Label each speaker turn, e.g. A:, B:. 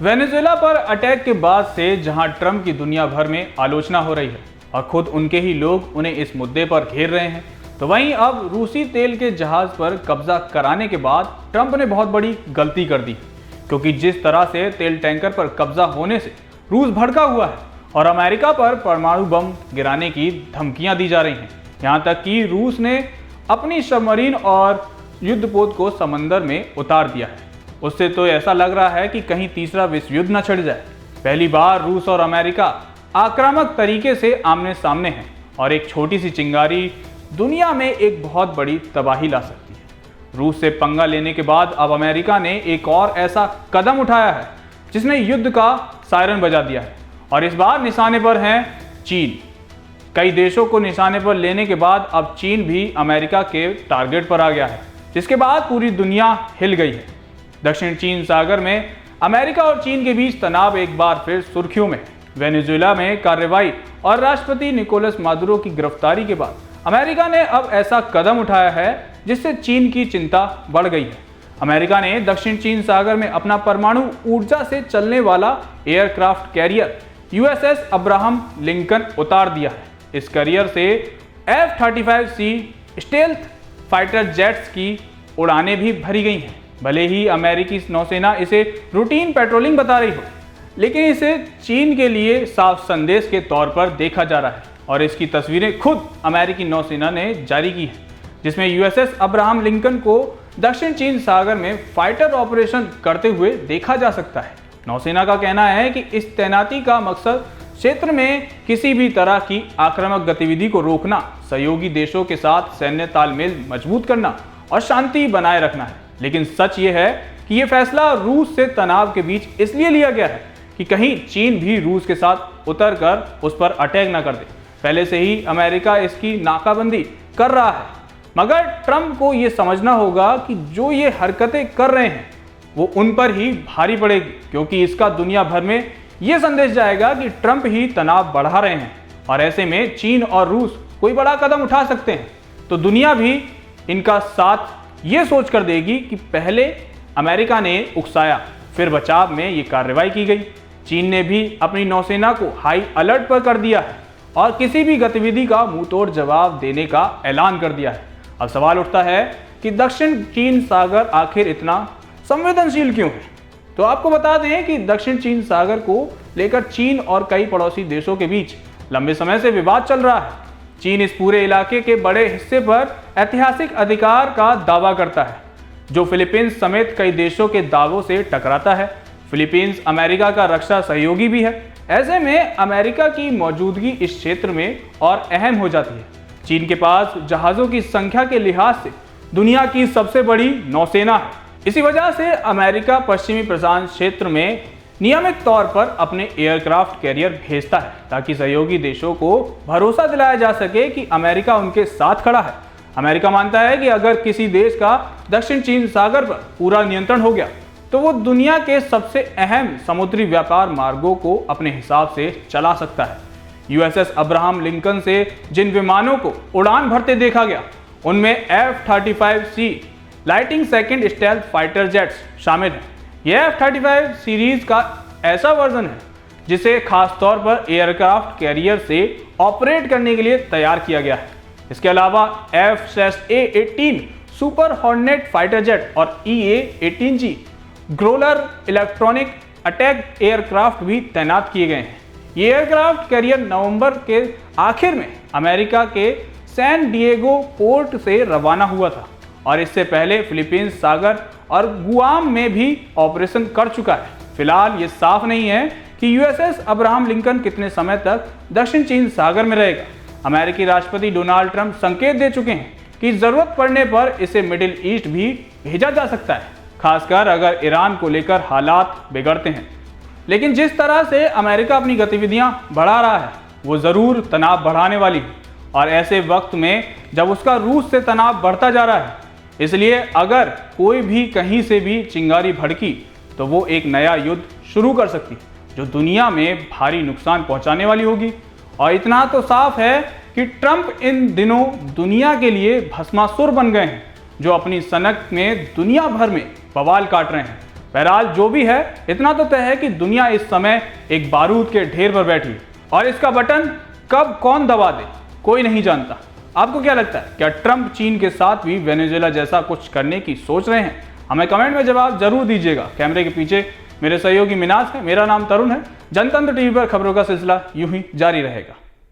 A: Venezuela पर attack के बाद से जहां ट्रंप की दुनिया भर में आलोचना हो रही है और खुद उनके ही लोग उन्हें इस मुद्दे पर घेर रहे हैं, तो वहीं अब रूसी तेल के जहाज पर कब्जा कराने के बाद ट्रंप ने बहुत बड़ी गलती कर दी, क्योंकि जिस तरह से तेल टैंकर पर कब्जा होने से रूस भड़का हुआ है और अमेरिका पर परमाणु बम गिराने की धमकियां दी जा रही हैं। यहां तक कि रूस ने अपनी सबमरीन और युद्धपोत को समंदर में उतार दिया है। उससे तो ऐसा लग रहा है कि कहीं तीसरा विश्व युद्ध न छिड़ जाए। पहली बार रूस और अमेरिका आक्रामक तरीके से आमने सामने हैं और एक छोटी सी चिंगारी दुनिया में एक बहुत बड़ी तबाही ला सकती है। रूस से पंगा लेने के बाद अब अमेरिका ने एक और ऐसा कदम उठाया है जिसने युद्ध का सायरन बजा दिया है और इस बार निशाने पर है चीन। कई देशों को निशाने पर लेने के बाद अब चीन भी अमेरिका के टारगेट पर आ गया है, जिसके बाद पूरी दुनिया हिल गई है। दक्षिण चीन सागर में अमेरिका और चीन के बीच तनाव एक बार फिर सुर्खियों में। वेनेजुएला में कार्रवाई और राष्ट्रपति निकोलस मादुरो की गिरफ्तारी के बाद अमेरिका ने अब ऐसा कदम उठाया है जिससे चीन की चिंता बढ़ गई है। अमेरिका ने दक्षिण चीन सागर में अपना परमाणु ऊर्जा से चलने वाला aircraft carrier USS Abraham Lincoln उतार दिया है। इस कैरियर से F-35C स्टेल्थ फाइटर जेट्स की उड़ानें भी भरी गई हैं। भले ही अमेरिकी नौसेना इसे रूटीन पेट्रोलिंग बता रही हो, लेकिन इसे चीन के लिए साफ संदेश के तौर पर देखा जा रहा है और इसकी तस्वीरें खुद अमेरिकी नौसेना ने जारी की हैं, जिसमें USS अब्राहम लिंकन को दक्षिण चीन सागर में फाइटर ऑपरेशन करते हुए देखा जा सकता है। नौसेना का कहना है कि इस तैनाती का मकसद क्षेत्र में किसी भी तरह की आक्रामक गतिविधि को रोकना, सहयोगी देशों के साथ सैन्य तालमेल मजबूत करना और शांति बनाए रखना है। लेकिन सच ये है कि ये फैसला रूस से तनाव के बीच इसलिए लिया गया है कि कहीं चीन भी रूस के साथ उतर कर उस पर अटैक न कर दे। पहले से ही अमेरिका इसकी नाकाबंदी कर रहा है, मगर ट्रंप को ये समझना होगा कि जो ये हरकतें कर रहे हैं वो उन पर ही भारी पड़ेगी, क्योंकि इसका दुनिया भर में ये संदेश जाएगा कि ट्रंप ही तनाव बढ़ा रहे हैं और ऐसे में चीन और रूस कोई बड़ा कदम उठा सकते हैं तो दुनिया भी इनका साथ ये सोच कर देगी कि पहले अमेरिका ने उकसाया, फिर बचाव में ये कार्रवाई की गई। चीन ने भी अपनी नौसेना को हाई अलर्ट पर कर दिया है और किसी भी गतिविधि का मुंहतोड़ जवाब देने का ऐलान कर दिया है। अब सवाल उठता है कि दक्षिण चीन सागर आखिर इतना संवेदनशील क्यों है? तो आपको बता दें कि दक्षिण चीन सागर को लेकर चीन और कई पड़ोसी देशों के बीच लंबे समय से विवाद चल रहा है। चीन इस पूरे इलाके के बड़े हिस्से पर ऐतिहासिक अधिकार का दावा करता है, जो फिलीपींस समेत कई देशों के दावों से टकराता है। फिलीपींस अमेरिका का रक्षा सहयोगी भी है। ऐसे में अमेरिका की मौजूदगी इस क्षेत्र में और अहम हो जाती है। चीन के पास जहाज़ों की संख्या के लिहाज से दुनिया की सबसे बड़ी नौसेना है। इसी वजह से अमेरिका पश्चिमी प्रशांत क्षेत्र में नियमित तौर पर अपने एयरक्राफ्ट कैरियर भेजता है, ताकि सहयोगी देशों को भरोसा दिलाया जा सके कि अमेरिका उनके साथ खड़ा है। अमेरिका मानता है कि अगर किसी देश का दक्षिण चीन सागर पर पूरा नियंत्रण हो गया तो वो दुनिया के सबसे अहम समुद्री व्यापार मार्गों को अपने हिसाब से चला सकता है। USS अब्राहम लिंकन से जिन विमानों को उड़ान भरते देखा गया उनमें F-35C lighting second stealth fighter jets शामिल हैं। यह F-35 सीरीज का ऐसा वर्जन है जिसे खास तौर पर एयरक्राफ्ट कैरियर से ऑपरेट करने के लिए तैयार किया गया है। इसके अलावा F-A-18 super hornet fighter jet और EA-18G Growler electronic attack aircraft भी तैनात किए गए हैं। ये एयरक्राफ्ट कैरियर नवंबर के आखिर में अमेरिका के सैन डिएगो पोर्ट से रवाना हुआ था और इससे पहले फिलीपींस सागर और गुआम में भी ऑपरेशन कर चुका है। फिलहाल ये साफ नहीं है कि USS अब्राहम लिंकन कितने समय तक दक्षिण चीन सागर में रहेगा। अमेरिकी राष्ट्रपति डोनाल्ड ट्रंप संकेत दे चुके हैं कि जरूरत पड़ने पर इसे मिडिल ईस्ट भी भेजा जा सकता है, खासकर अगर ईरान को लेकर हालात बिगड़ते हैं। लेकिन जिस तरह से अमेरिका अपनी गतिविधियां बढ़ा रहा है वो ज़रूर तनाव बढ़ाने वाली है और ऐसे वक्त में जब उसका रूस से तनाव बढ़ता जा रहा है, इसलिए अगर कोई भी कहीं से भी चिंगारी भड़की तो वो एक नया युद्ध शुरू कर सकती है जो दुनिया में भारी नुकसान पहुंचाने वाली होगी। और इतना तो साफ है कि ट्रंप इन दिनों दुनिया के लिए भस्मासुर बन गए हैं, जो अपनी सनक में दुनिया भर में बवाल काट रहे हैं। बहरहाल जो भी है, इतना तो तय है कि दुनिया इस समय एक बारूद के ढेर पर बैठी है और इसका बटन कब कौन दबा दे कोई नहीं जानता। आपको क्या लगता है, क्या ट्रंप चीन के साथ भी वेनेजुएला जैसा कुछ करने की सोच रहे हैं? हमें कमेंट में जवाब जरूर दीजिएगा। कैमरे के पीछे मेरे सहयोगी मिनाज है, मेरा नाम तरुण है। जनतंत्र टीवी पर खबरों का सिलसिला यूं ही जारी रहेगा।